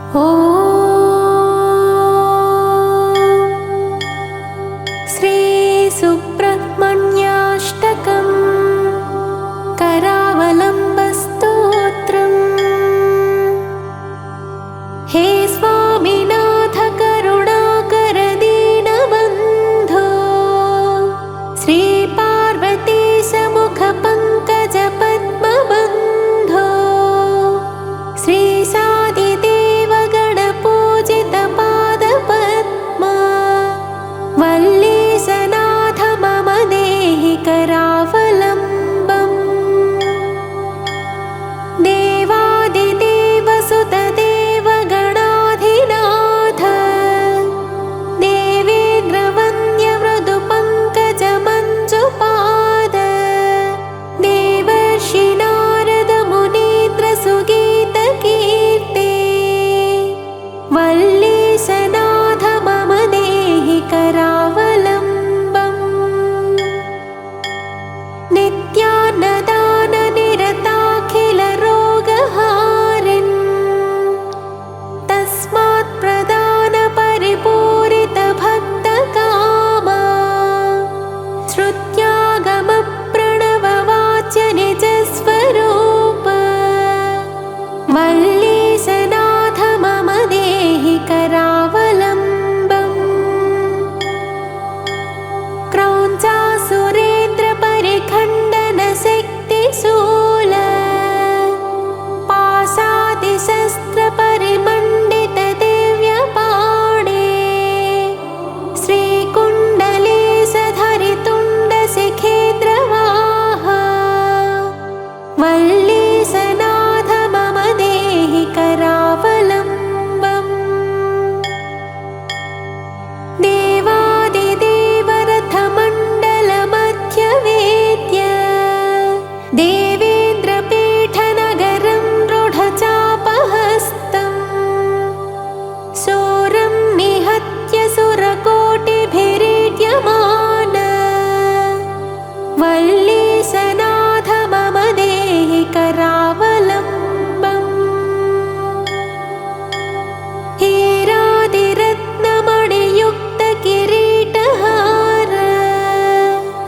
ॐ श्री सुब्रह्मण्याष्टकं करावलम्बस्तोत्रम्। हे स्वामिनाथ करुणाकर दीनबन्धो श्री पार्वतीश मुख पंकज पद्मबन्धो श्री सादिदेव गणपूजित पादपद्मा वल्लीशनाथ मम देहि करावलम्बम्। देवादिदेव सुत देव गणाधिनाथ देवेन्द्र वन्द्य मृदु पंकज मंजुपाद देवर्षि नारद मुनीन्द्र सुगीत कीर्ते वल्लीशनाथ मम देहि करावलम्बम्। नित्यान्नदान निरताखिल रोगहारिन् तस्मात् प्रदान परिपूरित भक्तकामा श्रुत्यागम प्रणव वाच्य निज स्वरूप वल्लीशनाथ मम देहि करावलम्बम्। क्रौञ्चासुरेन्द्र परिखण्डन शक्तिशूल पाशादिशस्त्र परिमण्डित दिव्यपाणे श्रीकुण्डलेशधरि तुण्डशिखेन्द्रवाहा वल्लीशनाथ मम देहि करावलम्बम्। देवादिदेव रथमण्डल मध्यवेद्य देवेन्द्रपीठनगरं रूढचापहस्तम् शूरं निहत्य सुरकोटिभिरीड्यमान वल्लीशनाथ मम देहि करावलम्बम्। हीरादिरत्नमणियुक्त किरीटहार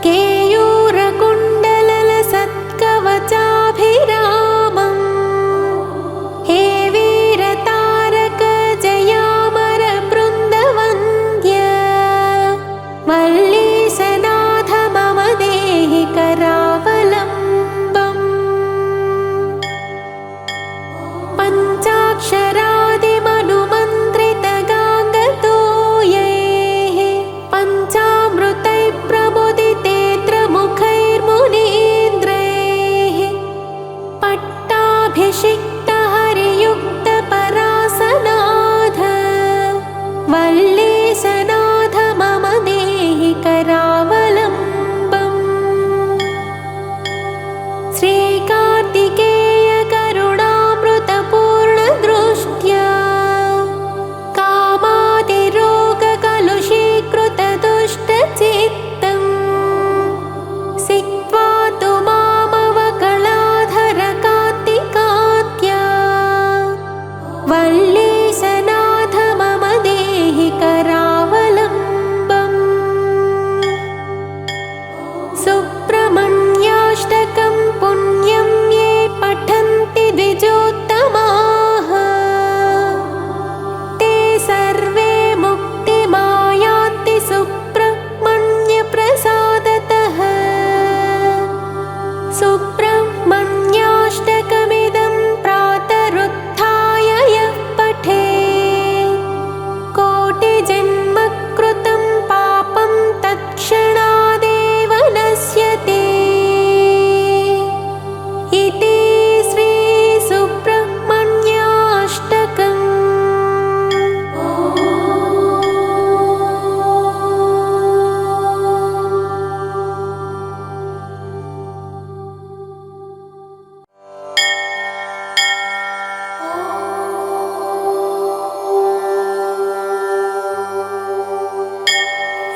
केयूरकुण्डलसत्कवचाभिरामम् हे वीरतारक जयामर बृन्दवन्द्य वल्लीशनाथ मम देहि करावलम्बम्। पञ्चाक्षरादिमनुमन्त्रित गाङ्गतोयैः पञ्चामृतैः प्रमुदितेऽत्र मुखैर्मुनीन्द्रैः पट्टाभिषिक्त हरियुक्त परासनाथ वल्लीशनाथ मम देहि करावलम्बम्। श्रीकार्तिकेय करुणामृतपूर्णदृष्ट्या कामादिरोगकलुषीकृत दुष्टचित्तम् सिक्त्वा तु मामवकलाधर कार्तिकात्या वल्लीशनाथ मम देहि करावलम्बम्। सुब्रह्मण्याष्टकं पुण्यं ये पठन्ति द्विजोत्तमाः ते सर्वे मुक्तिमायान्ति सुब्रह्मण्यप्रसादतः। सुब्रह्मण्याष्टकमिदं प्रातरुत्थाय यः पठेत् कोटिजन्मकृतं पापं तत्क्षणादेव नश्यति। इति श्री सुब्रह्मण्याष्टकम्।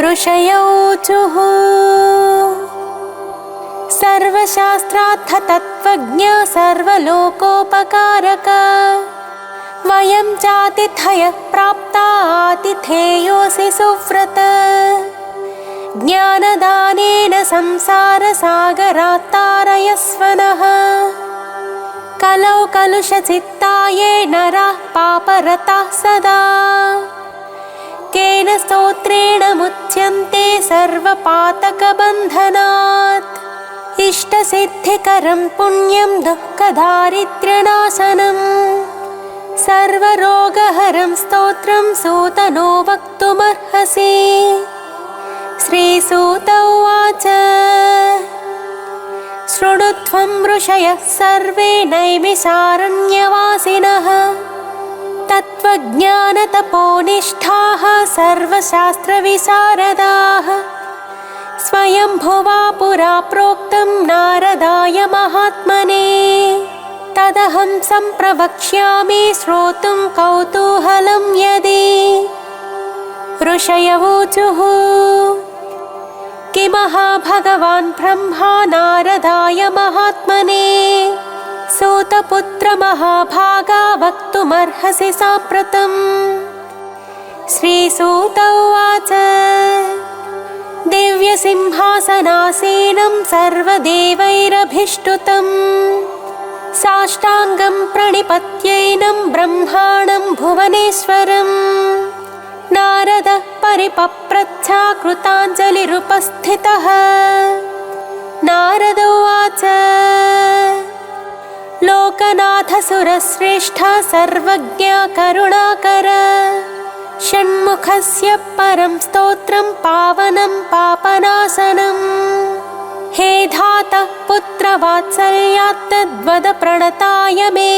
ऋषयो ऊचुः सर्वशास्त्रार्थ तत्त्वज्ञ सर्वलोकोपकारक स्वयं चातिथयः प्राप्तातिथेयोऽसि सुव्रत ज्ञानदानेन संसारसागरात् तारयस्व नः कलौ कलुषचित्ताये नराः पापरताः सदा केन स्तोत्रेण मुच्यन्ते सर्वपातकबन्धनात् इष्टसिद्धिकरं पुण्यं दुःखदारिद्र्यनाशनं सर्वरोगहरं स्तोत्रं सूतनो वक्तुमर्हसि। श्रीसूत उवाच शृणुध्वं ऋषयः सर्वे नैमिषारण्यवासिनः तत्त्वज्ञानतपोनिष्ठाः सर्वशास्त्रविशारदाः स्वयंभुवा पुरा प्रोक्तं नारदाय महात्मने तदहं सम्प्रवक्ष्यामि श्रोतुं कौतूहलं यदि। ऋषयवोचुः किमः भगवान् ब्रह्मा नारदाय महात्मने सूतपुत्र महाभागा वक्तुमर्हसि साम्प्रतम्। श्रीसूत उवाच दिव्यसिंहासनासीनं सर्वदेवैरभिष्टुतं साष्टाङ्गं प्रणिपत्यैनं ब्रह्माणं भुवनेश्वरम् नारदः परिपप्रच्छा कृताञ्जलिरुपस्थितः। नारद उवाच लोकनाथ सुरश्रेष्ठ सर्वज्ञ करुणाकर षण्मुखस्य परं स्तोत्रं पावनं पापनाशनं हे धातः पुत्रवात्सल्यात् तद्वद प्रणताय मे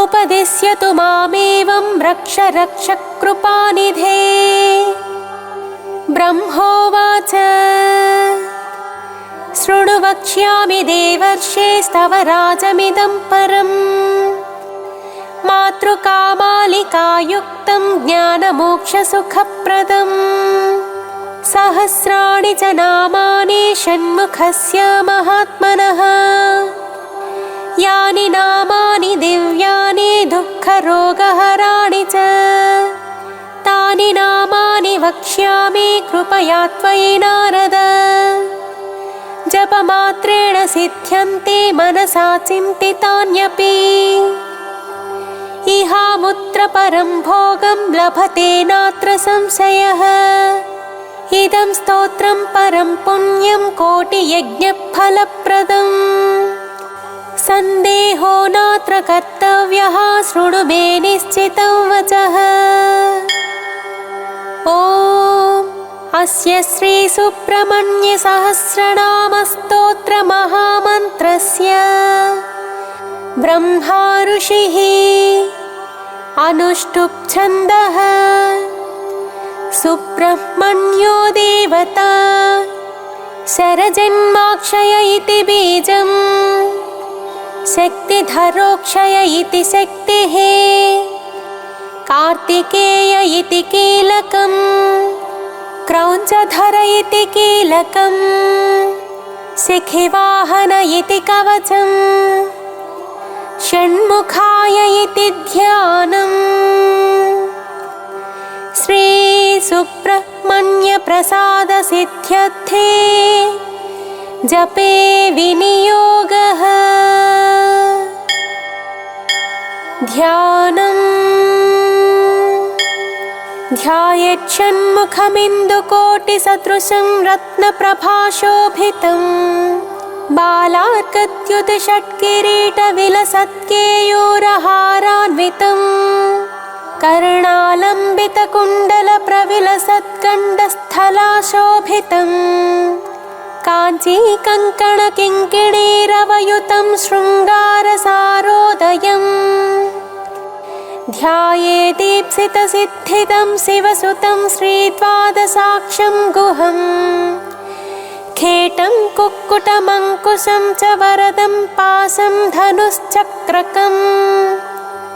उपदिश्यतु मामेवं रक्ष रक्ष कृपानिधे। ब्रह्मोवाच शृणु वक्ष्यामि देवर्षे स्तव राजमिदं परम् मातृकामालिकायुक्तं ज्ञानमोक्षसुखप्रदम् सहस्राणि च नामानि षण्मुखस्य महात्मनः यानि नामानि दिव्यानि दुःखरोगहराणि च तानि नामानि वक्ष्यामि कृपया त्वयि नारद जपमात्रेण सिद्ध्यन्ते मनसा चिन्तितान्यपि इहामुत्र परं भोगं लभते नात्र संशयः इदं स्तोत्रं परं पुण्यं कोटियज्ञफलप्रदम् सन्देहो नात्र कर्तव्यः शृणु मे निश्चितं वचः। ॐ अस्य श्रीसुब्रह्मण्य सहस्रनामस्तोत्रमहामन्त्रस्य ब्रह्मा ऋषिः अनुष्टुप् छन्दः सुब्रह्मण्यो देवता शरजन्माक्षय इति बीजम् शक्तिधरोक्षय इति शक्तिः कार्तिकेय इति कीलकम् क्रौञ्चधर इति कीलकम् शिखिवाहन इति कवचम् षण्मुखाय इति ध्यानम् श्री सुब्रह्मण्य प्रसाद सिद्ध्यर्थे जपे विनियोगः। ध्यानम् ध्यायेच्छण्मुखमिन्दुकोटिसदृशं रत्नप्रभाशोभितं बालार्कद्युतिषट्किरीटविलसत्केयूरहारान्वितं कर्णालम्बितकुण्डलप्रविलसत्कण्डस्थलाशोभितं काञ्चीकङ्कणकिङ्किणीरवयुतं शृङ्गारसारोदयम् ध्यायेदीप्सितसिद्धिदं शिवसुतं श्रीद्वादशाक्षं गुहम् खेटं कुक्कुटमङ्कुशं च वरदं पाशं धनुश्चक्रकम्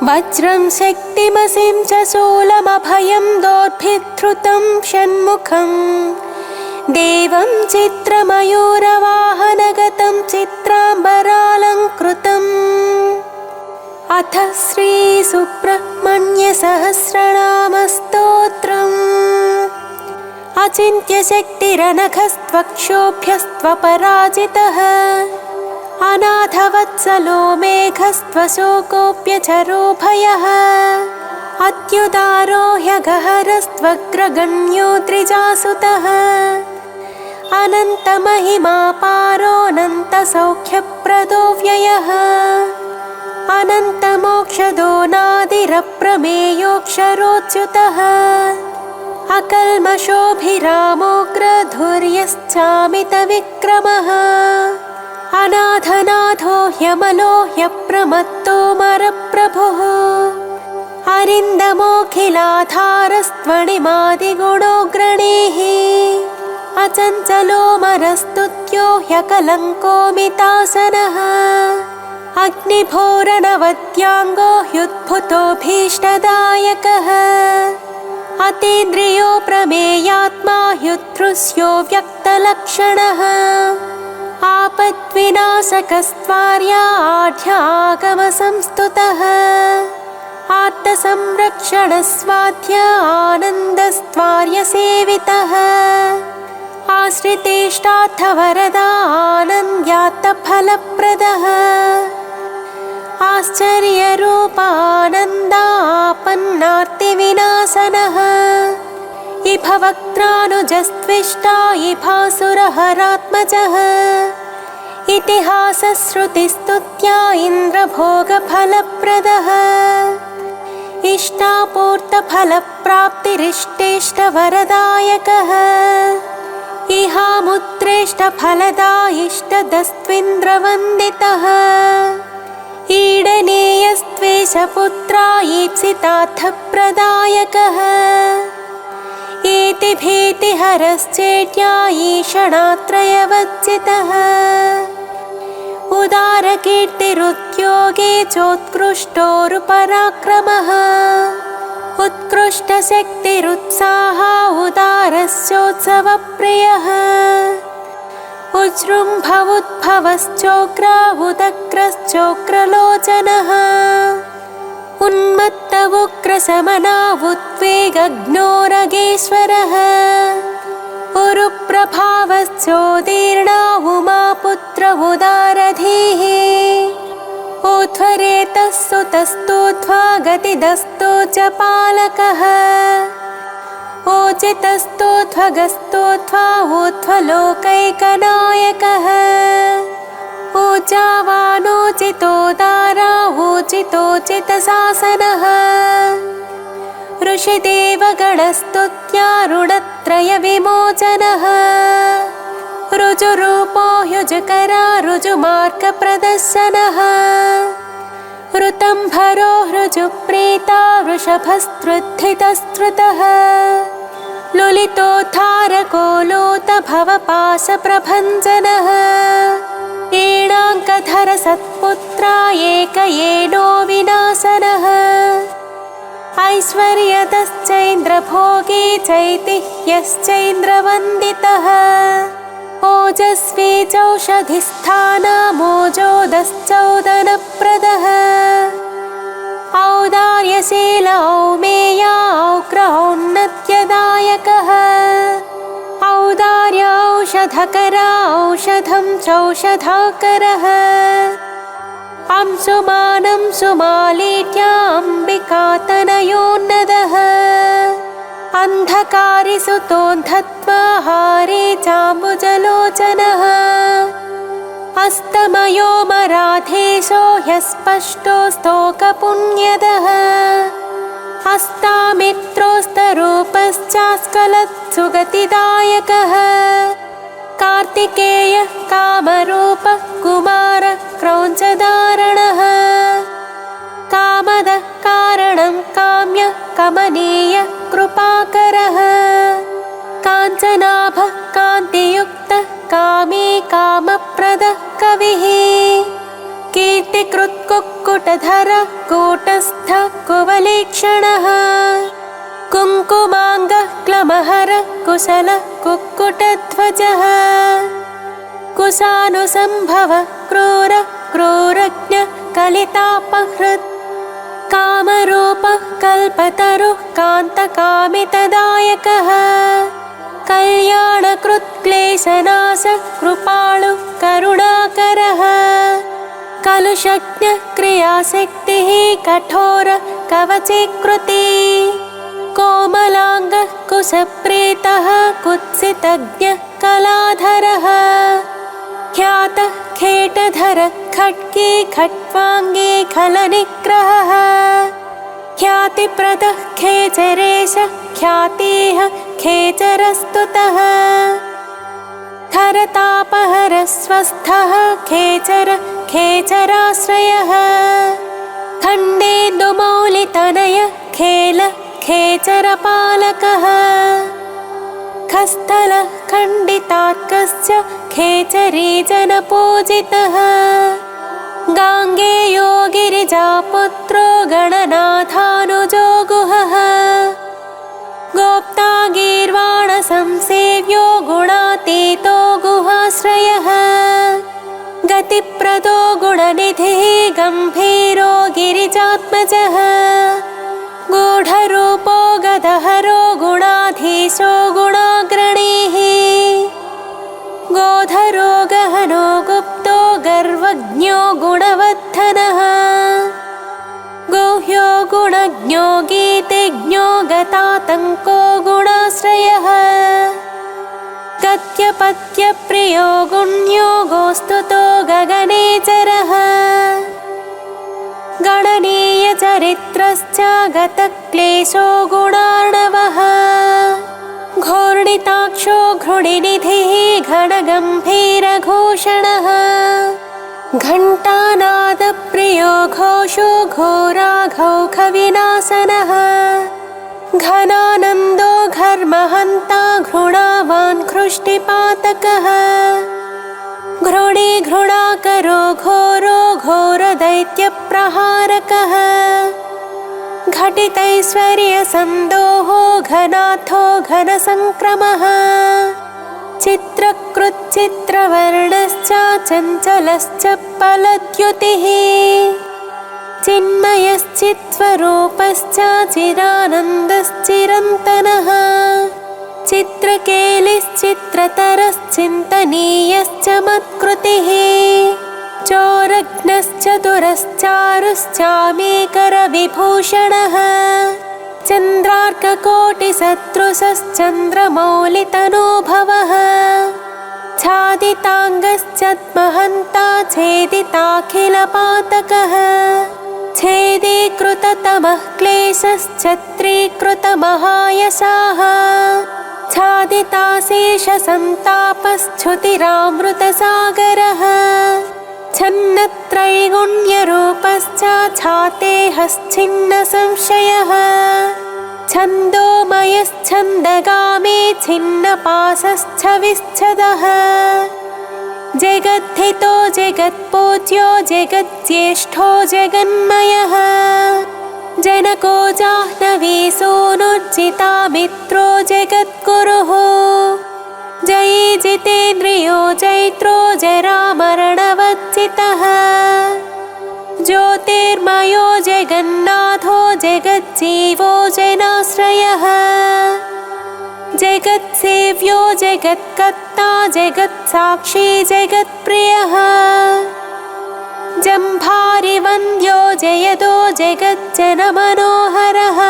वज्रं शक्तिमसिं च शूलमभयं दोर्भिधृतं षण्मुखम् देवं चित्रमयूरवाहनगतं चित्राम्बरालङ्कृतम् अथ श्रीसुब्रह्मण्यसहस्रनामस्तोत्रम्। अचिन्त्यशक्तिरनघस्त्वक्षोभ्यस्त्वपराजितः अनाथवत्सलो मेघस्त्वशोकोऽप्यचरो भयः अत्युदारो ह्यगहरस्त्वग्रगण्यो त्रिजासुतः अनन्तमहिमापारोऽनन्तसौख्यप्रदो व्ययः अनन्तमोक्षदो नादिरप्रमेयोऽक्षरोच्युतः अकल्मषोऽभिरामोऽग्रधुर्यश्चामितविक्रमः अनाथनाथो ह्यमलो ह्यप्रमत्तो मरप्रभुः अरिन्दमोऽखिलाधारस्त्वणिमादिगुणोऽग्रणीः अचञ्चलो मरस्तुत्यो ह्यकलङ्कोऽमितासनः अग्निभोरनवद्याङ्गो ह्युद्भुतोऽभीष्टदायकः अतीन्द्रियो प्रमेयात्मा ह्युद्धृस्यो व्यक्तलक्षणः आपद्विनाशकस्त्वार्याढ्यागमसंस्तुतः आर्तसंरक्षणस्वाध्य आनन्दस्त्वार्यसेवितः आश्रितेष्टार्थवरदा आनन्द्यात्तफलप्रदः आश्चर्यरूपानन्दापन्नार्तिविनाशनः इभवक्त्रानुजस्त्विष्टा इभासुरहरात्मजः इतिहासश्रुतिस्तुत्या इन्द्रभोगफलप्रदः इष्टापूर्तफलप्राप्तिरिष्टेष्टवरदायकः इहामुत्रेष्टफलदा इष्टदस्त्विन्द्रवन्दितः ईडनेयस्त्वेषपुत्रा ईप्सितार्थप्रदायकः एति भीतिहरश्चेट्या ईषणात्रयवज्जितः उदारकीर्तिरुद्योगे चोत्कृष्टोरुपराक्रमः उत्कृष्टशक्तिरुत्साह उदारश्चोत्सवप्रियः उज्जृम्भवुद्भवश्चोग्रावुदग्रश्चोग्रलोचनः उन्मत्त उग्रशमना उद्वेगग्नोरगेश्वरः उरुप्रभावश्चोदीर्णा उमापुत्र उदारधीः ऊध्वरेतः सुतस्तोध्वा गतिदस्तो च पालकः ऊचितस्तोध्वगस्तोध्वा ऊध्वलोकैकनायकः ऊर्जावानोचितोदारा ऊचितोचितशासनः ऋषिदेवगणस्तुत्या ऋणत्रयविमोचनः ऋजुरूपो ह्युजकरा ऋजुमार्गप्रदर्शनः ऋतम्भरो ऋजुप्रीता वृषभस्तृद्धितस्तृतः लुलितोद्धारको लोतभवपाशप्रभञ्जनः एणाङ्कधर सत्पुत्रा एकयेनो विनाशनः ऐश्वर्यदश्चैन्द्रभोगी चैतिह्यश्चैन्द्रवन्दितः ओजस्वी चौषधिस्थानमोजोदश्चौदनप्रदः औदार्यशील औमेया औग्रौन्नत्यदायकः औदार्य औषधकरा औषधं चौषधाकरः अंशुमानं सुमालीट्याम्बिकातनयोन्नदः अन्धकारिसुतोऽन्धत्वा हारे चाम्बुजलोचनः अस्तमयो मराधेशो ह्यस्पष्टो स्तोकपुण्यदः हस्तामित्रोस्तरूपश्चास्कलत्सुगतिदायकः कार्तिकेयः कामरूपः कुमारः क्रौञ्चधारणः कामदः कारणं काम्यः कमनीयः कृपाकरः काञ्चनाभः कान्तियुक्तः कामी कामप्रदः कविः कीर्तिकृत्कुक्कुटधरः कूटस्थः कुवलीक्षणः कुङ्कुमाङ्गः क्लमहरः कुशलः कुक्कुटध्वजः कुशानुसम्भवः क्रूरः क्रूरज्ञः कलितापहृत् कल्पतापः कल्पतरुः कान्तकामितदायकः कल्याणकृत्क्लेशनाशः कृपालुः करुणाकरः कलुषज्ञः क्रियाशक्तिः कठोर कवचीकृति कोमलांगः कुशप्रीतः कुत्सितज्ञः कलाधरः ख्यातः खेटधरः खड्गी खट्वाङ्गी खलनिग्रहः ख्यातिप्रदः खेचरेशः ख्यातिः खेचरस्तुतः खरतापहरस्वस्थः खेचर खेचराश्रयः खण्डेन्दुमौलितनयः खेल खेचरपालकः खस्थलः खण्डितात्कश्च खेचरी जनपूजितः गाङ्गेयो गिरिजापुत्रो गणनाथानुजो गुहः गोप्ता गीर्वाणसंसेव्यो गुणातीतो गुहाश्रयः गतिप्रदो गुणनिधिः गम्भीरो गिरिजात्मजः गूढरूपो गदहरो गुणाधीशो गुणाग्रणीः गोधरो गहनो गुप्तो गर्वज्ञो गुणवर्धनः गुह्यो गुणज्ञो गीतिज्ञो गतातङ्को गुणाश्रयः गत्यपत्यप्रियो गुण्यो गोस्तुतो गगनेचरः गणनीयचरित्रश्च गतक्लेशो गुणार्णवः घोर्णिताक्षो घृणिनिधिः घनगम्भीरघूषणः घण्टानादप्रियो घोषो घोराघौखविनाशनः घनानन्दो घर्महन्ता घृणावान् घृष्टिपातकः घृणी घृणाकरो घोरो घोरदैत्यप्रहारकः घटितैश्वर्यसन्दोहो घनाथो घनसङ्क्रमः चित्रकृच्चित्रवर्णश्च चञ्चलश्च फलद्युतिः चिन्मयश्चित्स्वरूपश्च चिरानन्दश्चिरन्तनः चित्रकेलिश्चित्रतरश्चिन्तनीयश्च मत्कृतिः चोरग्नश्चतुरश्चारुश्चामेकरविभूषणः चन्द्रार्ककोटिसदृशश्चन्द्रमौलितनूभवः छादिताङ्गश्चद्महन्ता छेदिताखिलपातकः छेदीकृततमः क्लेशश्चत्रीकृतमहायशाः छादिताशेषसन्तापश्छुतिरामृतसागरः छन्नत्रैगुण्यरूपश्च छातेहश्छिन्नसंशयः छन्दोमयश्छन्दगामे छिन्नपाशश्छविच्छदः जगद्धितो जगत्पूज्यो जगज्येष्ठो जगन्मयः जनको जाह्नवी सूनुर्जितामित्रो जगद्गुरुः जयी जितेन्द्रियो जैत्रो जरामरणवर्जितः ज्योतिर्मयो जगन्नाथो जगज्जीवो जनाश्रयः जगत्सेव्यो जगत्कर्ता जगत्साक्षी जगत्प्रियः जम्भारिवन्द्यो जयदो जगज्जनमनोहरः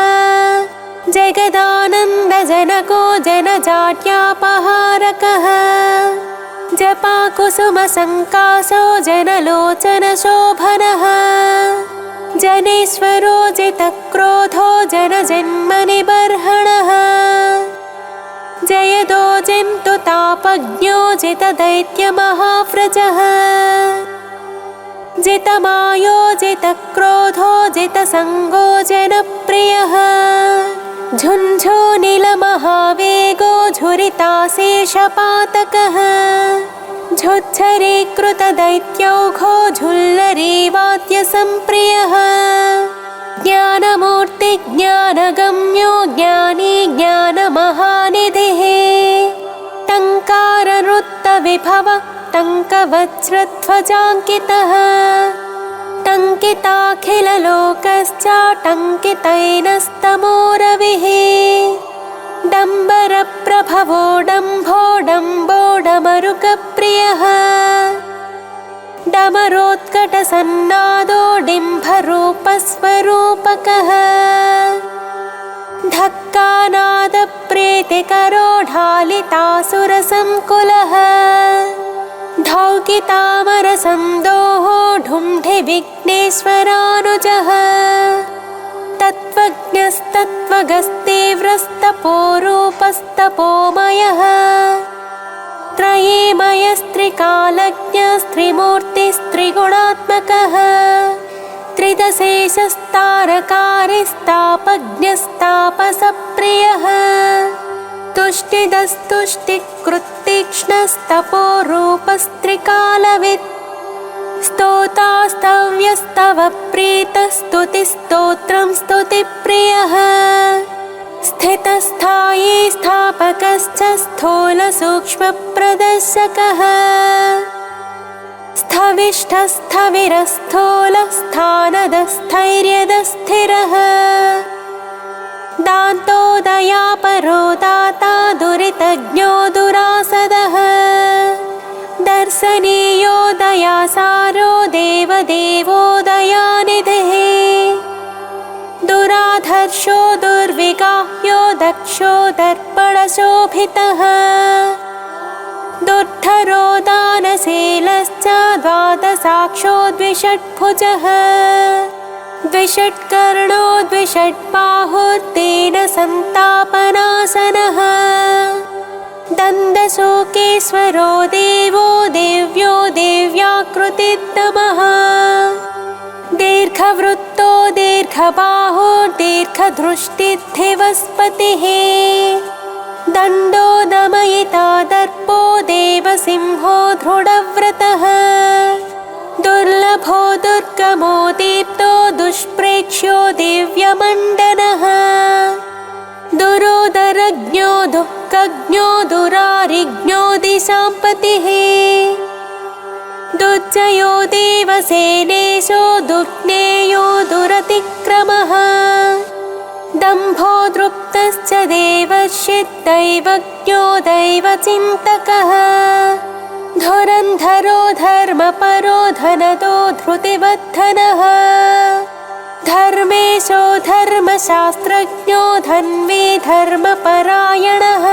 जगदानन्दजनको जनजाड्यापहारकः जपाकुसुमसङ्कासो जनलोचनशोभनः जनेश्वरो जितक्रोधो जनजन्मनिबर्हणः जयदो जन्तुतापज्ञो जितदैत्यमहाव्रजः जितमायो जितक्रोधो जितसङ्गो जनप्रियः झुञ्झुनिलमहावेगो झुरिताशेषपातकः झुच्छरीकृतदैत्यौघो झुल्लरीवाद्यसम्प्रियः ज्ञानमूर्तिज्ञानगम्यो ज्ञानी ज्ञानमहानिधिः टङ्कारनृत्तविभव टङ्कवज्रध्वजाङ्कितः टङ्किताखिललोकश्चाटङ्कितैनस्तमोरविः डम्बरप्रभवो डम्भो डम्बोडमरुकप्रियः डमरोत्कटसन्नादो डिम्भरूपस्वरूपकः धक्कानादप्रीतिकरो ढालितासुरसङ्कुलः धौकितामरसन्दोहो ढुण्ढिविघ्नेश्वरानुजः तत्त्वज्ञस्तत्त्वगस्तीव्रस्तपोरूपस्तपोमयः त्रयीमयस्त्रिकालज्ञस्त्रिमूर्तिस्त्रिगुणात्मकः त्रिदशेषस्तारकारिस्तापज्ञस्तापसप्रियः तुष्टिदस्तुष्टिकृत्तीक्ष्णस्तपोरूपस्त्रिकालवित् स्तोतास्तव्यस्तव प्रीतस्तुतिस्तोत्रं स्तुतिप्रियः स्थितस्थायी स्थापकश्च स्थूलसूक्ष्मप्रदर्शकः स्थविष्ठस्थविरस्थूलस्थानदस्थैर्यदस्थिरः दान्तोदयापरो दाता दुरितज्ञो दुरासदः दर्शनीयो दयासारो देवदेवो दयानिधिः दुराधर्षो दुर्विगाह्यो दक्षो दर्पणशोभितः दुर्धरो दानशीलश्च द्वादशाक्षो द्विषट्भुजः द्विषट्कर्णो द्विषट्बाहुर्तेन सन्तापनाशनः दन्दशोकेश्वरो देवो देव्यो देव्याकृतितमः दीर्घवृत्तो दीर्घबाहुर्दीर्घदृष्टिर्धिवस्पतिः दण्डो दमयिता दर्पो देवसिंहो दृढव्रतः दुर्लभो दुर्गमो दीप्तो दुष्प्रेक्ष्यो दिव्यमण्डनः दुरोदरज्ञो दुःखज्ञो दुरारिज्ञो दिशाम्पतिः दुर्जयो देवसेनेशो दुर्ज्ञेयो दुरतिक्रमः दम्भो दृप्तश्च देवर्षिदैवज्ञो दैवचिन्तकः धुरन्धरो धर्मपरो धनदो धृतिवर्धनः धर्मेशो धर्मशास्त्रज्ञो धन्वी धर्मपरायणः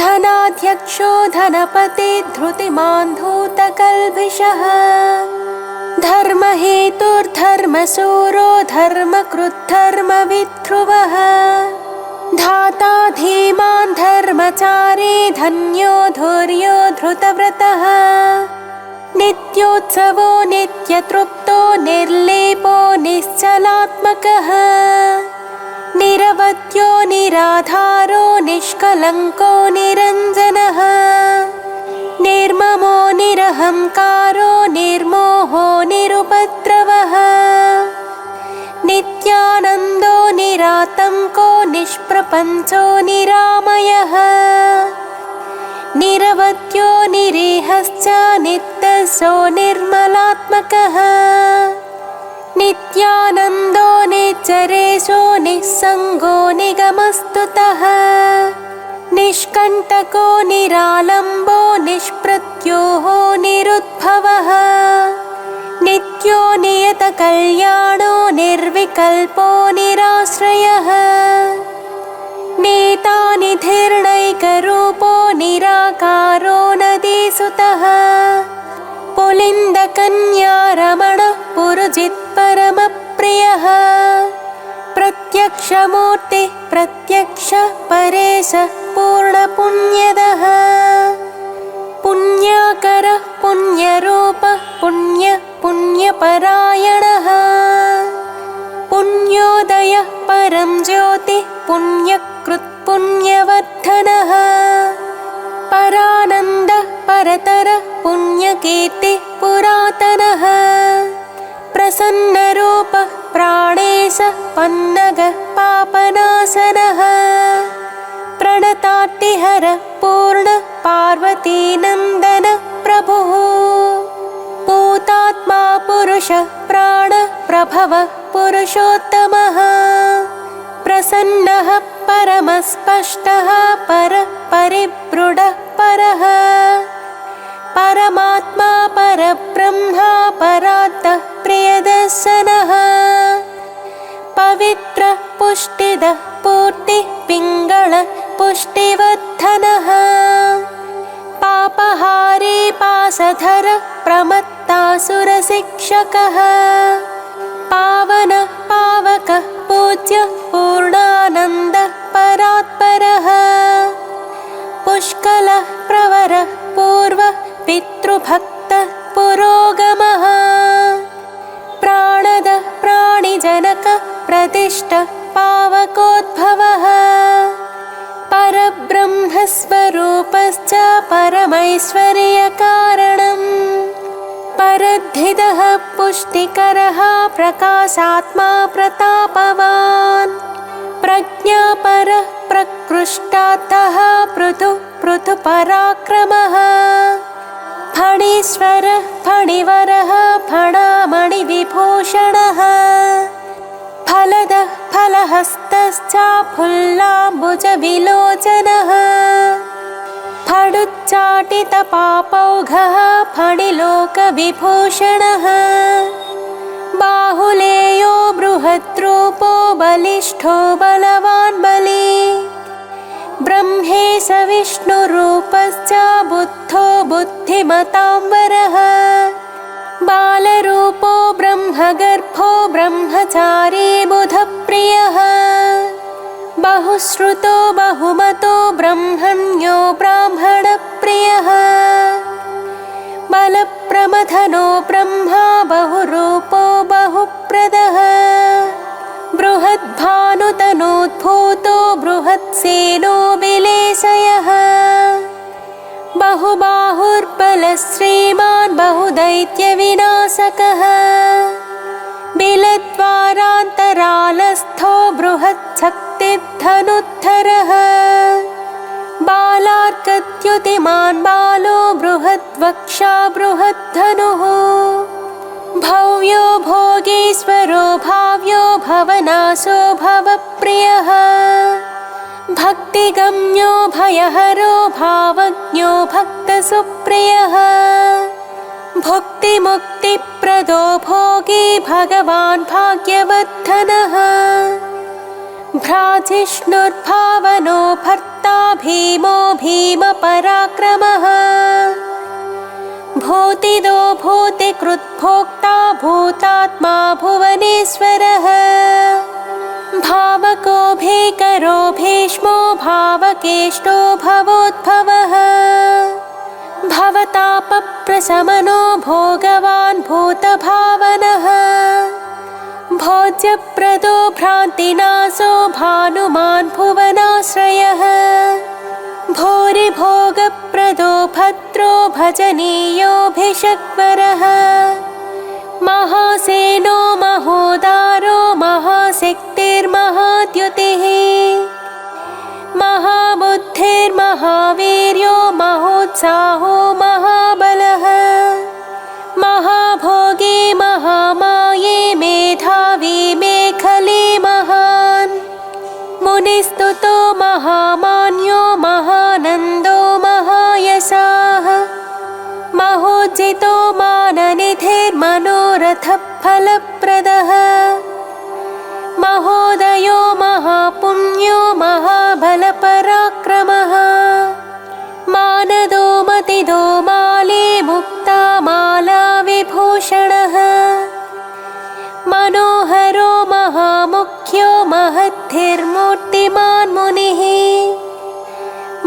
धनाध्यक्षो धनपति धृतिमान् धूतकल्भिषः धर्महेतुर्धर्मशूरो धर्मकृद्धर्मविध्रुवः धाता धीमान् धर्मचारी धन्यो धुर्यो धृतव्रतः नित्योत्सवो नित्यतृप्तो निर्लेपो निश्चलात्मकः निरवध्यो निराधारो निष्कलङ्को निरञ्जनः निर्ममो निरहङ्कारो निर्मोहो निरुपद्रवः नित्यानन्दो निरातङ्को निष्प्रपञ्चो निरामयः निरवध्यो निरीहश्च नित्यशो निर्मलात्मकः नित्यानन्दो निच्चरेशो निस्सङ्गो निगमस्तुतः निष्कण्टको निरालम्बो निष्प्रत्योहो निरुद्भवः नित्यो नियतकल्याणो निर्विकल्पो निराश्रयः नेता निधिर्नैकरूपो निराकारो नदीसुतः पुलिन्दकन्यारमणः पुरुजित्परमप्रियः प्रत्यक्षमूर्तिः प्रत्यक्ष परेशः पूर्णपुण्यदः पुण्याकरः पुण्यरूपः पुण्यपरायणः पुण्योदयः परं ज्योतिः पुण्यकृत्पुण्यवर्धनः परानन्दः परतरः पुण्यकीर्तिः पुरातनः प्रसन्नरूपः प्राणेशः पन्नगः पापनाशनः प्रणताट्टिहरः पूर्णः पार्वतीनन्दनः प्रभुः भूतात्मा पुरुषः प्राणः प्रभवः पुरुषोत्तमः प्रसन्नः परमस्पष्टः परिबृढः परः परमात्मा परब्रह्मा परात्तः प्रियदर्शनः पवित्रः पुष्टिदः पूर्तिः पिङ्गळः पुष्टिवर्धनः पापहारी पाशधरः प्रमत्तासुरशिक्षकः पावनः पावकः पूज्यः पूर्णानन्दः परात्परः पुष्कलः प्रवरः पूर्वः पितृभक्तः पुरोगमः प्राणदः प्राणिजनकः प्रतिष्ठः पावकोद्भवः परब्रह्मस्वरूपश्च परमैश्वर्यकारणम् परद्धितः पुष्टिकरः प्रकाशात्मा प्रतापवान् प्रज्ञापरः प्रकृष्टातः पृथुपराक्रमः फणीश्वरः फणिवरः फणामणिविभूषणः फलदः फलहस्तश्च फुल्लाम्बुजविलोचनः फणुच्चाटितपापौघः फणिलोकविभूषणः बाहुलेयो बृहद्रूपो बलिष्ठो बलवान् बली ब्रह्मेश विष्णुरूपश्च बुद्धो बुद्धिमतांवरः बालरूपो ब्रह्मगर्भो ब्रह्मचारी बुधप्रियः बहुश्रुतो बहुमतो ब्रह्मण्यो ब्राह्मणप्रियः बलप्रमथनो ब्रह्मा बहुरूपो बहुप्रदः बृहद्भानुतनोद्भूतो बृहत्सेनो विलेशयः बहुबाहुर्बलश्रीमान् बहुदैत्यविनाशकः बिलद्वारान्तरालस्थो बृहच्छक्तिधनुद्धरः बालार्कद्युतिमान् बालो बृहद्वक्षा बृहद्धनुः भव्यो भोगीश्वरो भाव्यो भवनाशो भवप्रियः भक्तिगम्यो भयहरो भावज्ञो भक्तसुप्रियः भुक्तिमुक्तिप्रदो भोगी भगवान् भाग्यवर्धनः भ्राजिष्णुर्भावनो भर्ता भीमो भीमपराक्रमः भूतिदो भूतिकृद्भोक्ता भूतात्मा भुवनेश्वरः भावको भीकरो भीष्मो भावकेष्टो भवोद्भवः भवतापप्रशमनो भोगवान् भूतभावनः भोज्यप्रदो भ्रान्तिनाशो भानुमान् भुवनाश्रयः भूरिभोगप्रदो भद्रो भजनीयोऽभिषग्वरः महासेनो महोदारो महाशक्तिर्महाद्युतिः महाबुद्धिर्महावीर्यो महोत्साहो महाबलः महाभोगी महामाये मेधावी मेखली महान् मुनिस्तुतो महामान्यो महानन्दो महायशाः महोज्जितो माननिधिर्मनोरथफलप्रदः महोदयो महापुण्यो महाबलपराक्रमः मानदो मतिदो माली मुक्ता माला विभूषणः मनोहरो महामुख्यो महद्धिर्मूर्तिमान् मुनिः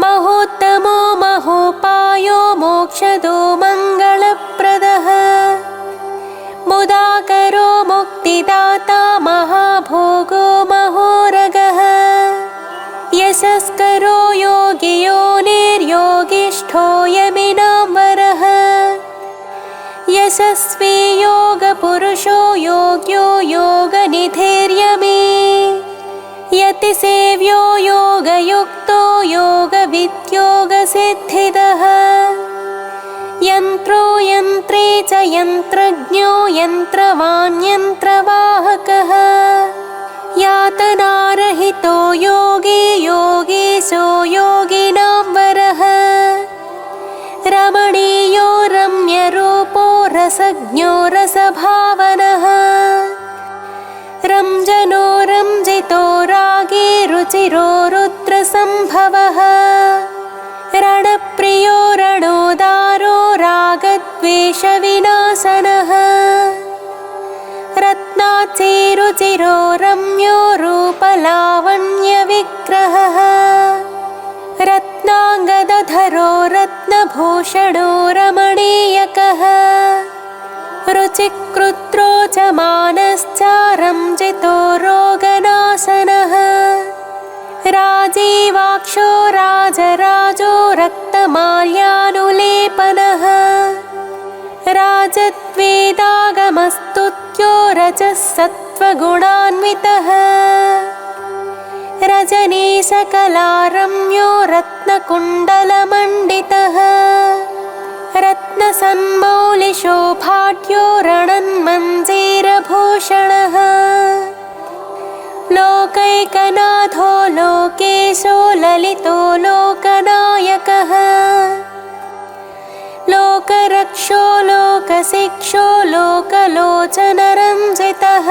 महोत्तमो महोपायो मोक्षदो मङ्गलप्रदः मुदाकरो मुक्तिदाता महाभोगो महोरगः यशस्करो योगियो निर्योगिष्ठो यमिनाम्बरः यशस्वी योगपुरुषो योग्यो योगनिधिर्यमी यतिसेव्यो योगयुक्तो योगविद्योगसिद्धिदः यन्त्रो यन्त्रे च यन्त्रज्ञो यन्त्रवान् यन्त्रवाहकः यातनारहितो योगी योगीशो योगिनां वरः रमणीयो रम्यरूपो रसज्ञो रसभावनः रञ्जनो रञ्जितो रागी रुचिरो रुद्रसम्भवः रणप्रियो रणोदारो रागद्वेषविनाशनः रत्नाच्चिरुचिरो रम्यो रूपलावण्यविग्रहः रत्नाङ्गदधरो रत्नभूषणो रमणीयकः रुचिकृत्रो च मानश्च रञ्जितो रोगनाशनः राजीवाक्षो राजराजो रक्तमाल्यानुलेपनः राजद्वेदागमस्तुत्यो रजः सत्त्वगुणान्वितः रजनीशकलारम्यो रत्नकुण्डलमण्डितः रत्नसन्मौलिशोभाढ्यो रणन्मञ्जीरभूषणः लोकैकनाथो लोकेशो ललितो लोकनायकः लोकरक्षो लोकशिक्षो लोकलोचनरञ्जितः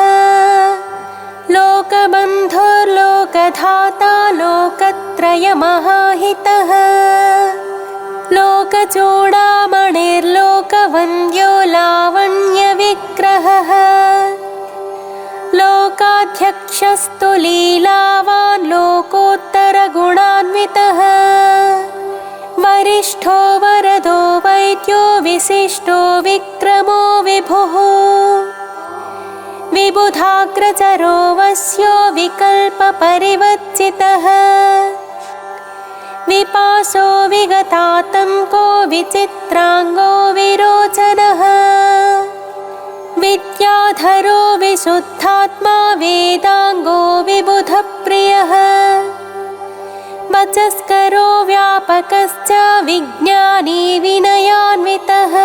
लोकबन्धुर्लोकधाता लोकत्रयमहाहितः लोकचूडामणिर्लोकवन्द्यो लावण्यविग्रहः लोकाध्यक्षस्तु लीलावान् लोकोत्तरगुणान्वितः वरिष्ठो वरदो वैद्यो विशिष्टो विक्रमो विभुः विबुधाग्रचरो वस्यो विकल्पपरिवर्जितः विपासो विगतातङ्को विचित्राङ्गो विरोचनः विद्याधरो विशुद्धात्मा वेदाङ्गो विबुधप्रियः वचस्करो व्यापकश्च विज्ञानी विनयान्वितः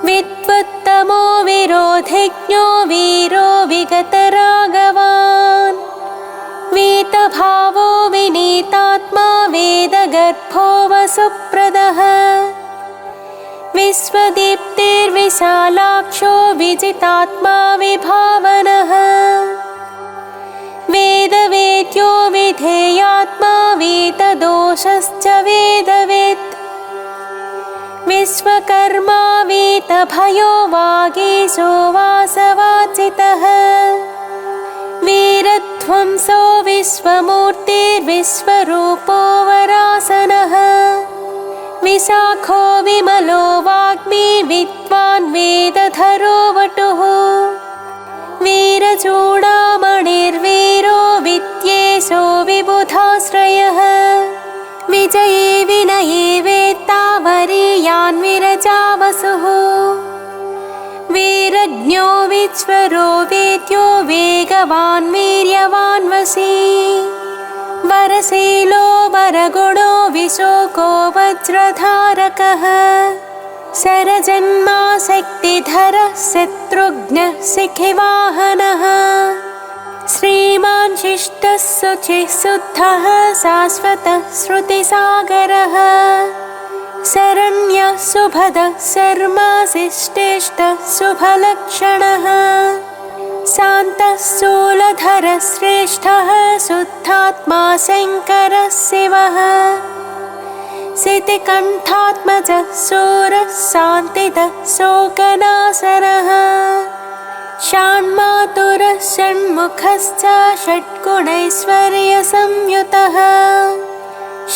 विद्वत्तमो विरोधिज्ञो वीरो विगतरागवान् वीतभावो विनीतात्मा वेदगर्भो वसुप्रदः विश्वदीप्तिर्विशालाक्षो विजितात्मा विभावनः वेदवेद्यो विधेयात्मा वेददोषश्च वेदवेत् विश्वकर्मा वीतभयो वागीशो वासवाचितः वीरध्वंसो विश्वमूर्तिर्विश्वरूपो वरासनः विशाखो विमलो वाग्मी विद्वान् वेदधरो वटुः वीरचूडामणिर्वीरो विद्येशो विबुधाश्रयः विजये विनये वेत्ता वरीयान् विरजावसुः वीरज्ञो विश्वरो वेद्यो वेगवान् वीर्यवान् वशी वरशीलो वरगुणो विशोको वज्रधारकः शरजन्मा शक्तिधरः शत्रुघ्नः शिखिवाहनः श्रीमान् शिष्टः शुचिः शुद्धः शाश्वतः श्रुतिसागरः शरण्यः शुभदः शर्मा शिष्टेष्टः शुभलक्षणः शान्तः शूलधरः श्रेष्ठः शुद्धात्मा शङ्करः शिवः शितिकण्ठात्मजः शूरः शान्तिदः शोकनाशनः षण्मातुरः षण्मुखश्च षट्गुणैश्वर्यसंयुतः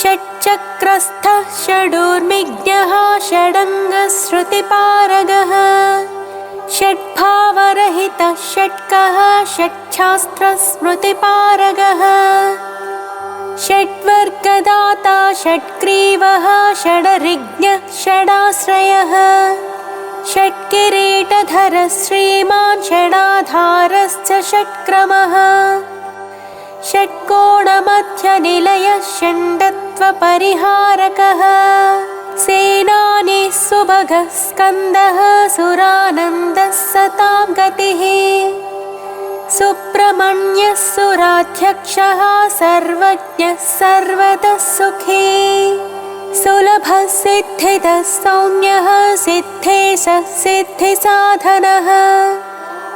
षट्चक्रस्थः षडूर्मिज्ञः षडङ्गश्रुतिपारगः षट्भावरहितः षट्कः षट्शास्त्रस्मृतिपारगः षट्वर्गदाता षट्ग्रीवः षडरिज्ञः षडाश्रयः षट्किरीटधरः श्रीमान् षडाधारश्च षट्क्रमः षट्कोणमध्यनिलयः षण्डत्वपरिहारकः सेनानी सुभगः स्कन्दः सुरानन्दः सतां गतिः सुब्रह्मण्यः सुराध्यक्षः सर्वज्ञः सर्वतः सुखी सुलभः सिद्धिदः सौम्यः सिद्धेशः सिद्धिसाधनः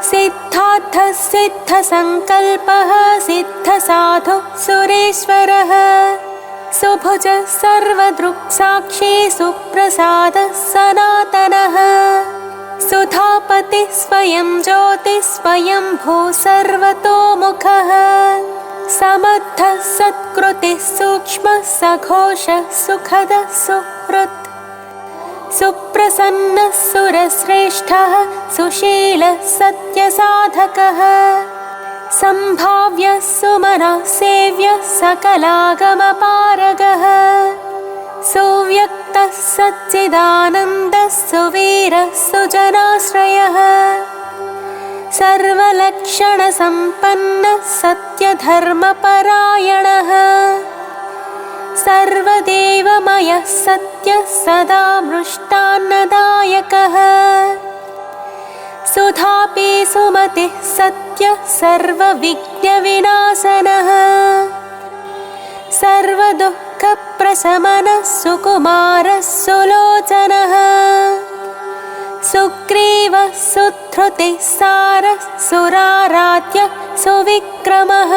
सिद्धार्थः सिद्धसङ्कल्पः सिद्धसाधुः सुरेश्वरः सुभुजः सर्वदृक्साक्षी सुप्रसादः सनातनः सुधापतिः स्वयं ज्योतिः स्वयं भूः सर्वतोमुखः समर्थः सत्कृतिः सूक्ष्मः सघोषः सुखदः सुहृत् सुप्रसन्नः सुरश्रेष्ठः सुशीलः सत्यसाधकः सम्भाव्यः सुमनः सेव्यः सकलागमपारगः सुव्यक्तः सच्चिदानन्दः सुवीरः सुजनाश्रयः सर्वलक्षणसम्पन्नः सत्यधर्मपरायणः सर्वदेवमयः सत्यः सदा मृष्टान्नदायकः सुधापि सुमतिः सत्यः सर्वविघ्नविनाशनः सर्वदुःखप्रशमनः सुकुमारः सुलोचनः सुग्रीवः सुधृतिः सारः सुराराध्यः सुविक्रमः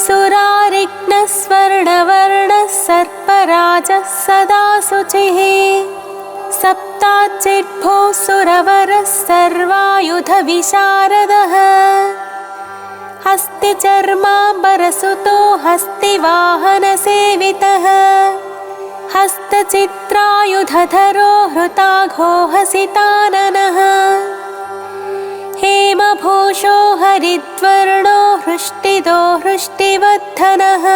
सुरारिघ्नः स्वर्णवर्णः सर्पराजः सदा शुचिः सप्ताचिद्भूः सुरवरः सर्वायुधविशारदः हस्तिचर्माम्बरसुतो हस्तिवाहनसेवितः हस्तचित्रायुधधरो हृताघो हसिताननः हेमभूषो हरिद्वर्णो हृष्टिदो हृष्टिवर्धनः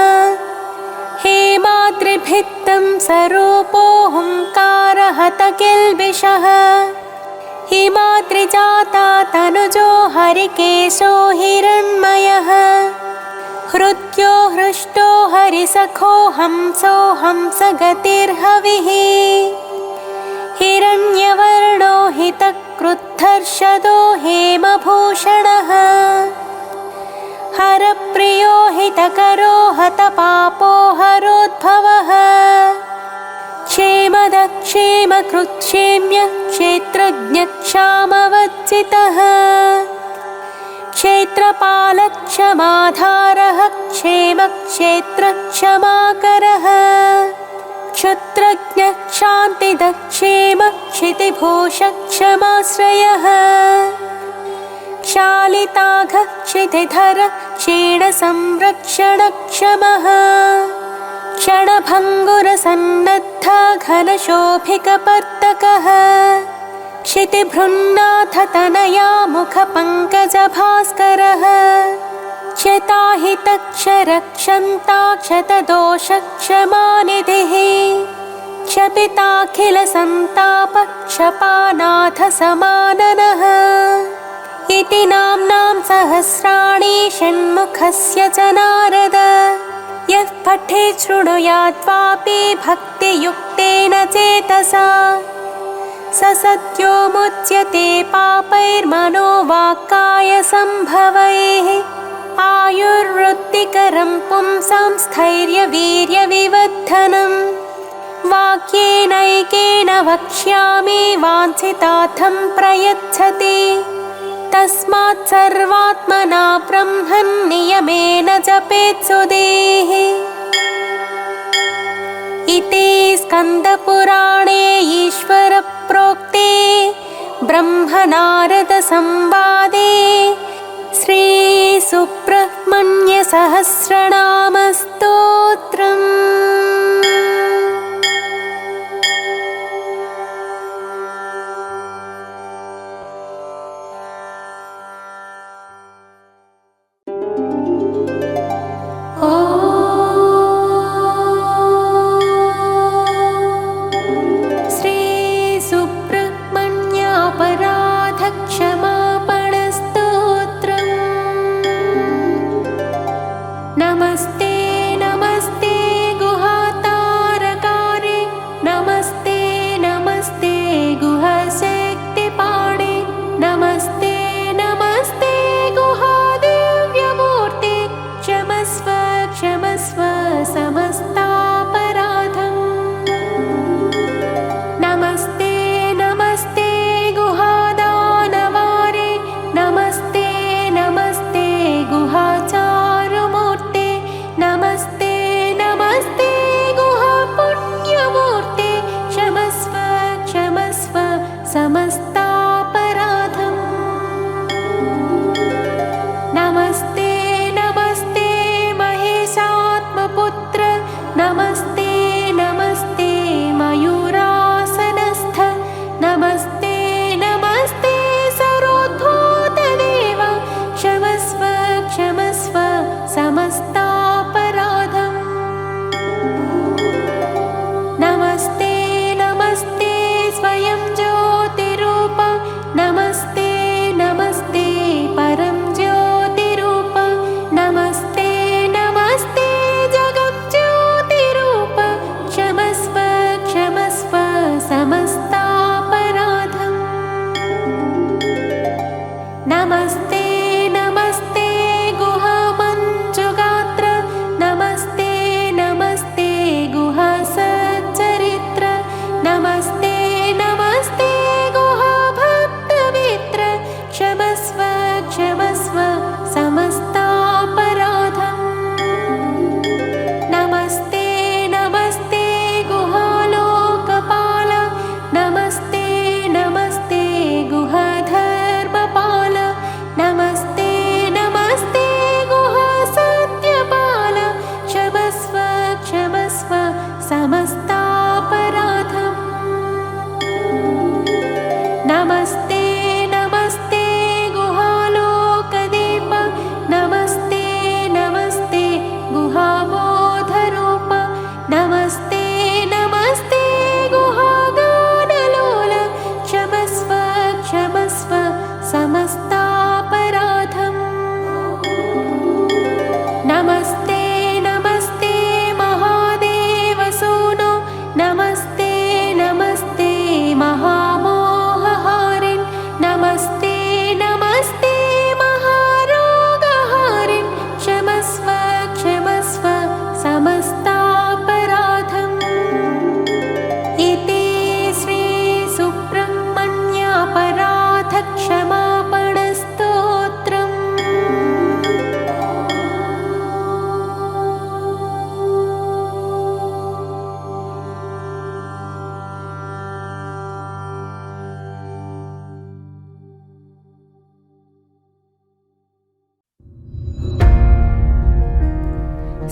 हेमाद्रिभित्तं सरूपो हुङ्कारहतकिल्बिषः हिमाद्रिजाता तनुजो हरिकेशो हिरण्मयः हृद्यो हृष्टो हरिसखो हंसो हंसगतिर्हविः हिरण्यवर्णो हितक्रुद्धर्षदो हेमभूषणः हरप्रियो हितकरो हतपापो हरोद्भवः क्षेमदक्षेमकृच्छेम्यः क्षेत्रज्ञक्षामवच्चितः क्षेत्रपालक्षमाधारः क्षेमक्षेत्रक्षमाकरः क्षुत्रज्ञक्षान्तिदक्षेमः क्षितिभूषक्षमाश्रयः क्षालिताघः क्षितिधरः क्षीणसंरक्षणक्षमः क्षणभङ्गुरसन्नद्धा घनशोभिकपर्तकः क्षितिभृन्नाथतनया मुखपङ्कजभास्करः क्षताहितक्षरक्षन्ताक्षतदोषक्षमानिधिः क्षपिताखिलसन्तापक्षपानाथसमाननः इति नाम्नां सहस्राणि षण्मुखस्य च नारद यः पठेत् शृणुयाद्वापि भक्तियुक्तेन चेतसा स सद्यो मुच्यते पापैर्मनोवाक्कायसम्भवैः आयुर्वृत्तिकरं पुंसां स्थैर्यवीर्यविवर्धनम् वाक्येनैकेन वक्ष्यामि वाञ्छितार्थं प्रयच्छति तस्मात् सर्वात्मना ब्रह्मन् नियमेन जपेत् सुधीः इति स्कन्दपुराणे ईश्वरप्रोक्ते ब्रह्मनारदसंवादे श्रीसुब्रह्मण्यसहस्रनामस्तोत्रम्। नमस्ते नमस्ते गुहा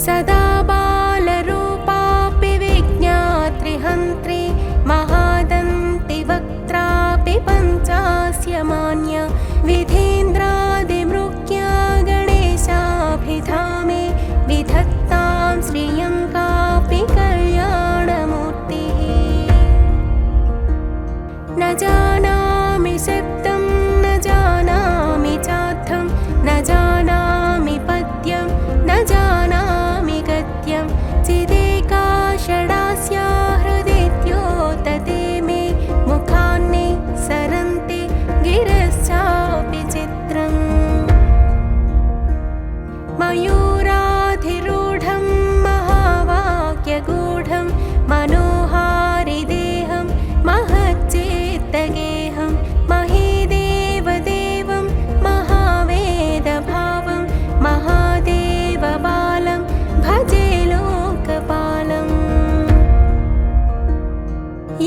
सदा बालरूपापि विज्ञात्रिहन्त्री महादन्ति वक्त्रापि पञ्चास्य मान्या विधेन्द्रादिमृग्या गणेशाभिधामे विधत्तां श्रियं कापि कल्याणमूर्तिः। न जानामि शब्दं न जानामि चार्थं न जानामि पद्यं न जानामि गद्यं चिदेका षडास्या हृदिद्योतते मे मुखान्ने सरन्ति गिरश्चापि चित्रम्। मयूराधिरूढं महावाक्यगूढं मनोहारिदेहं महच्चेत्तगेहं महीदेवदेवं महावेदभावं महादेवबालं भजे लोकपालम्।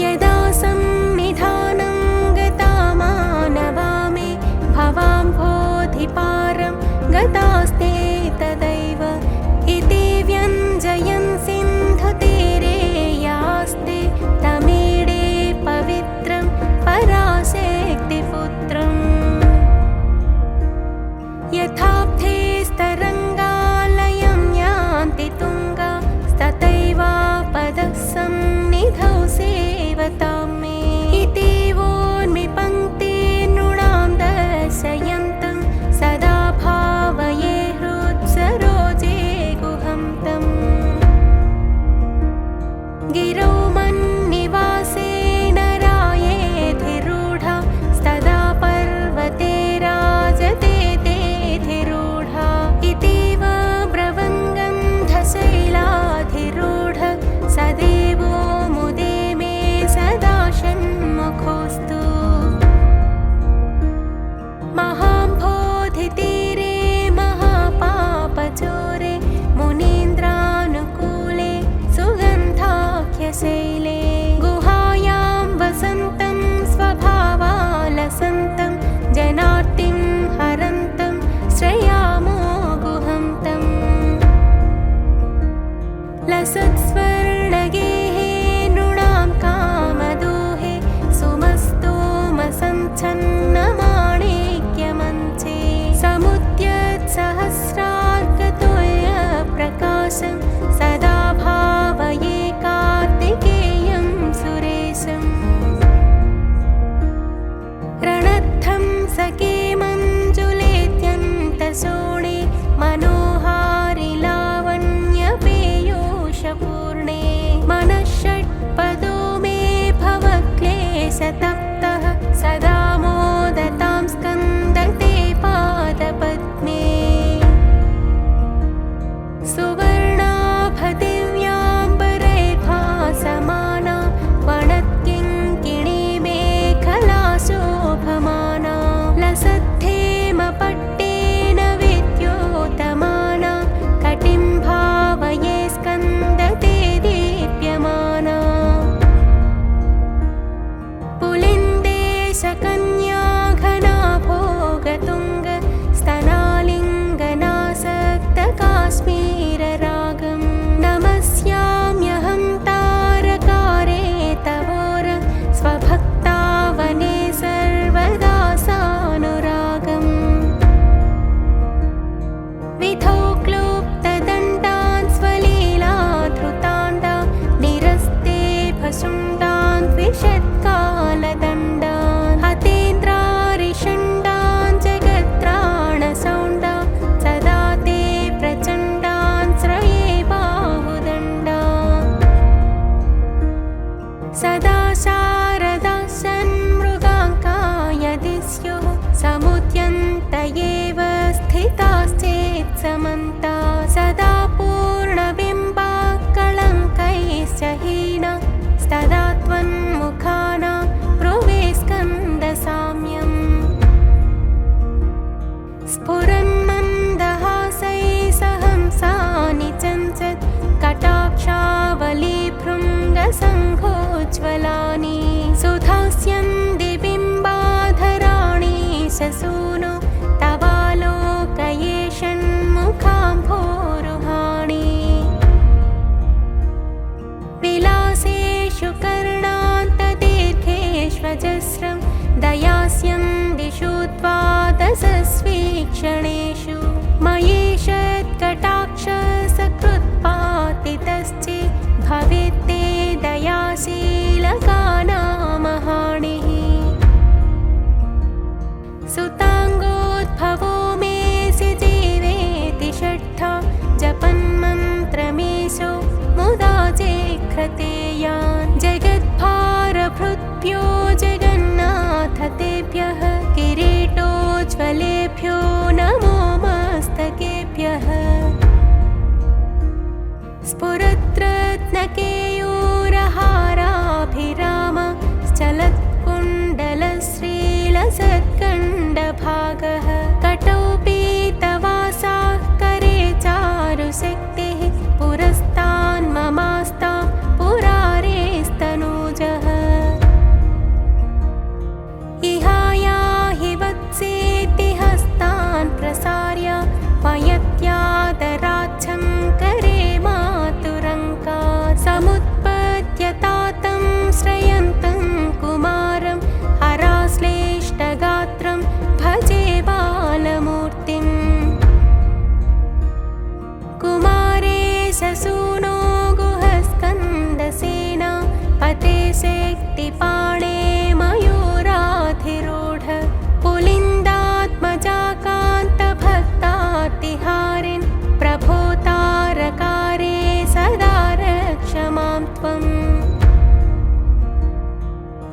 यदा संनिधानं गतामानवामे भवाम्भोधिपारं गतास्ते तदैव इति व्यञ्जयन् सिन्धुतीरे यास्ते तमीडे पवित्रं पराशक्तिपुत्रम्। यथाब्धे स्तरङ्गालयं यान्ति तुङ्गा तथैवापदः सन्निधौ सेवतां मे इति वोर्मिपङ्क्तिर्नृणां दर्शयन्तं सदा भावये हृत्सरोजे गुहं तम्। गिरौ मन्निवासे नरायेधिरूढा स्तदा पर्वते राजते तेधिरूढा इति यशस्वीक्षणेषु मयेषत्कटाक्षसकृत्पातितश्चेत् भवेत्ते दयाशीलकानामहाणिः सुताङ्गोद्भवो मेऽसि जीवेति षट्था जपन्मन्त्रमीशो मुदा जेघ्रते यान् जगद्भारभृद्भ्यो जगन्नाथ तेभ्यः किरीटोज्ज्वलेभ्यो नमो मस्तकेभ्यः स्फुरद्रत्नकेयूरहाराभिराम चलत्कुण्डलश्रीलसत्कण्डभागः कटौ पीतवासाः करे चारुशक्तिः पुरस्तान्ममास्ता पुरारेस्तनूजः इहायाहि वत्सेति हस्तान् प्रसार्य पयत्यादराच्छं करे मातुरङ्का समुत्पद्यतातं श्रयन्तं कुमारं हराश्लेष्टगात्रं भजे बालमूर्तिम् कुमारेशसूनो गुहस्कन्दसेना पते शक्तिपाणे मयूराधिरूढ पुलिन्दात्मजाकान्तभक्तातिहारिन् प्रभो तारकारे सदा रक्ष मां त्वम्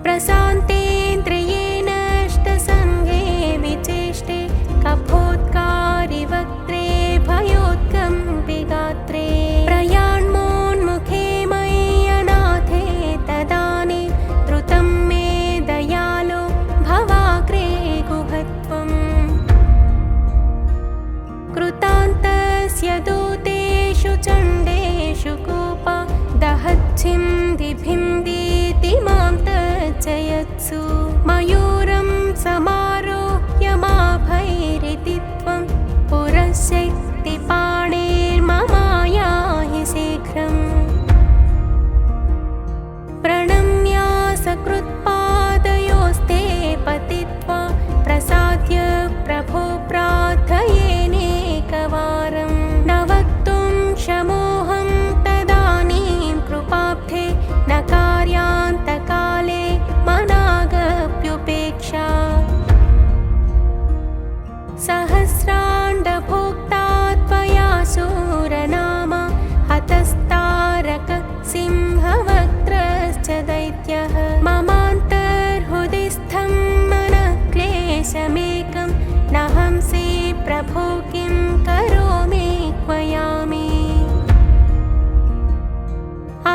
प्रशान्तेन्द्रियेणष्टसङ्गे विचेष्टे कफोत्कारिवक्त्रे भयोत्कम्पि गात्रे प्रयाण्मोन्मुखे मय्यनाथे तदानीं द्रुतं मे दयालो भवाग्रे गुहत्वम् कृतान्तस्य दूतेषु चण्डेषु कोपा दहच्छिन्दिभिन्दीति मां तज्जयत्सु मयूरं समारोह्य माभैरिति त्वं पुरशक्तिपाणेर्ममायाहि शीघ्रम् प्रणम्य सकृत्पादयोस्ते पतित्वा प्रसाद्य प्रभो प्रार्थयेनेकवारं न वक्तुं क्षमोऽहं तदानीं कृपाब्धे न कार्यान्तकाले मनागप्युपेक्षा सहस्राण्डभोक्ता त्वया शूरनाम हतस्तारक सिंहवक्त्रश्च दैत्यः ममान्तर्हृदिस्थं मनः क्लेशमेकं नहंसि प्रभो किं करोमि क्वयामि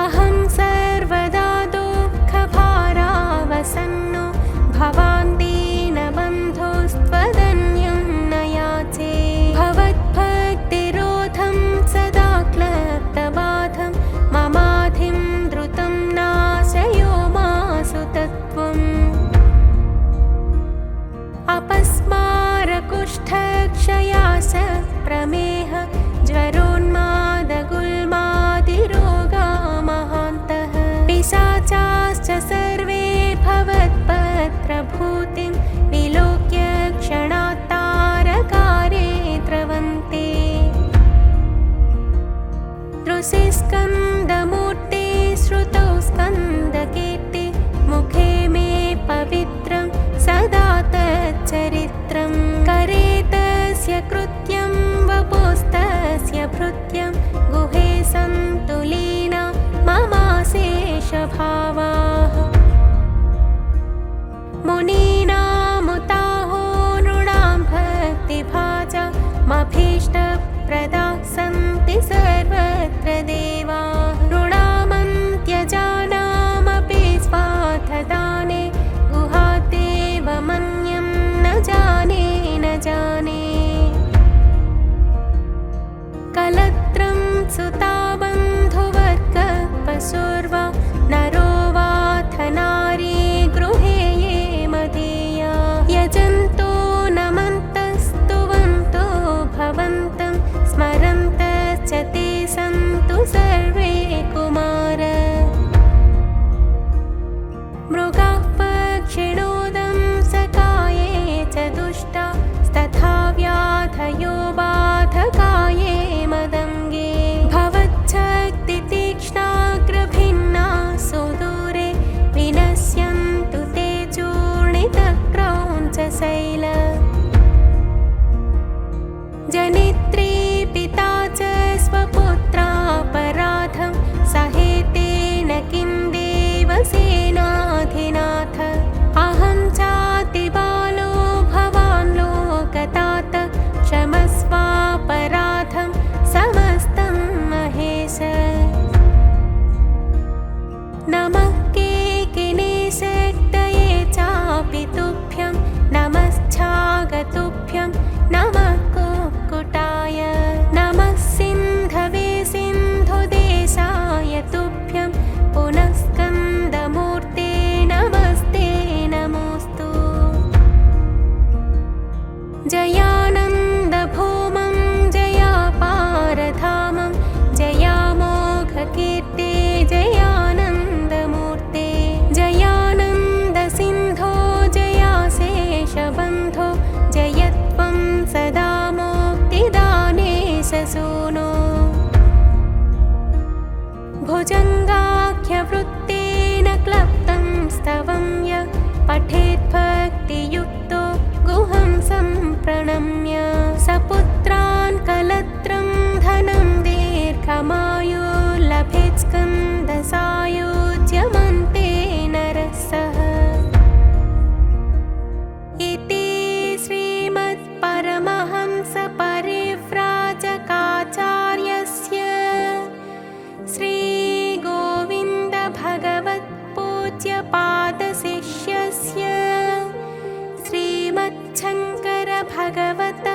अहं सर्वदा दुःखभारावसन्नो भवान् दीनबन्धोस्त्वदन्यं न याचे भवद्भक्तिरोधं सदा क्लप्तबाधं ममाधिं द्रुतं नाशयो मासु तत्त्वम् अपस्मारकुष्ठक्षयास प्रमेह ज्वरोन्मादगुल्मादिरोगा महान्तः पिशाचाश्च सर्वे भवत्पत्रभूतिं विलोक्य क्षणात्तारकारे द्रवन्ते दृशिस्कन्दमूर्ते श्रुतौ स्कन्दकीर्ति मुखे मे पवित्रं सदा तच्चरित्रं करे तस्य कृत्यं वपुस्तस्य भृत्यं गुहे सन्तुलीना ममाशेषभावाः मुनीनामुताहो नृणां भक्तिभाजा मभीष्टप्रदाः सन्ति सर्वत्र देवाः नृणामन्त्यजानामपि स्वार्थदाने गुहादेवमन्यं न जाने न जाने कलत्रं सुताबन्धुवर्गपशुर्वा नरो वाथ नारी गृहे ये मदीया यजन्तो नमन्तस्तुवन्तो भवन्तं स्मरन्तश्च ते जनित्री पिता च स्वपुत्रापराधं सहेतेन किं देवसेनाधिनाथ अहं चातिबालो भवान् लोकतात क्षमस्वापराधं समस्तं महेश नमः केकिनेशक्तये चापि तुभ्यं नमश्चागतुभ्यं नमः कुक्कुटाय नमः सिन्धवे सिन्धुदेशाय तुभ्यं पुनः स्कन्दमूर्ते नमस्ते नमोऽस्तु जयानन्दभौमं जयापारधामं जयामोघकीर्ते जयानन्दमूर्ते जयानन्दसिन्धो जयाशेषबन्धो जयत्वं सदा मोक्तिदानेशसूनो भुजङ्गाख्यवृत्तेन क्लप्तं स्तवं य पठेद्भक्तियुक्तो गुहं सम्प्रणम्य सपुत्रान् कलत्रं धनं दीर्घमायो लभेत् स्कन्दसायोज्यमन्ते नरः सः इति श्रीमत्परमहंसपरिव्राजकाचार्यस्य श्रीगोविन्दभगवत्पूज्यपादशिष्यस्य श्रीमच्छङ्करभगवत